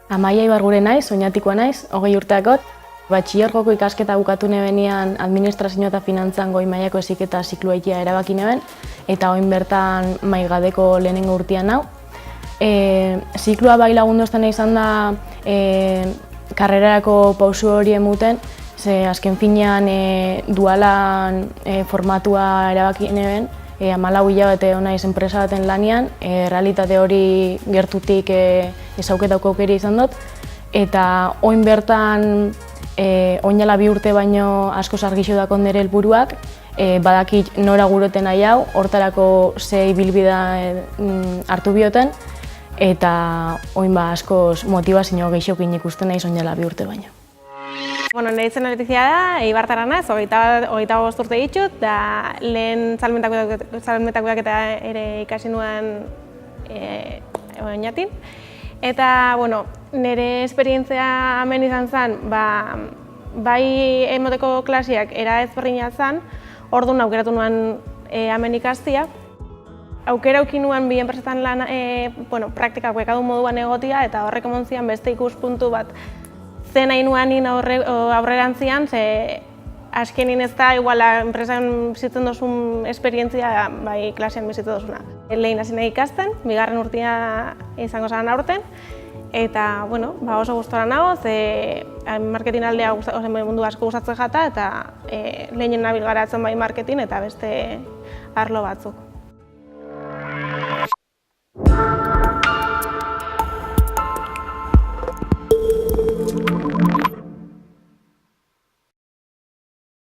Amaia Ibargure naiz, Oñatikoa naiz, 20 urteakot. Batxilergoko ikasketa bukatu nebenean administrazio eta finantzan goi mailako heziketa zikloa egitea erabaki neben, eta orain bertan maigadeko lehenengo urtean nau. Zikloa bai lagundu izan da karrerarako pausu hori emuten, ze azken finean dualan formatua erabaki neben, 14 hilabete naiz enpresa baten lanian, realitate hori gertutik ezauketako aukera izan dut, eta orain bertan orain dela 2 urte baino asko argixo dakon nire helburuak, badakit nora guroten nahi hau, hortarako ze ibilbidea hartu bioten, eta orain askoz motivazio gehiokin ikusten naiz orain dela 2 urte baino. Nire izena Letizia da, Eibartarra naiz, 25 urte ditut, da lehen salmentakoak eta ere ikasi nuen Oñatin. Eta, nire esperientzia hemen izan zen, bai emoteko klasiak era ezberdina zen, orduan aukeratu nuen hemen ikastia. Aukera auki nuen bi enpresetan praktikak bekadu moduan egotia, eta horrek emon zian beste ikuspuntu bat zen nahi nuen aurrerantzian, ze azkenin ez da igual enpresan bizitzen duzun esperientzia bai klasean bizitzen duzuna. Lehen hasi nahi ikasten, 2. urtea izango zaren aurten, eta oso gustora nago, ze marketing aldea mundu asko gustatzen jata, eta lehenen nabil garatzen bai marketing eta beste arlo batzuk.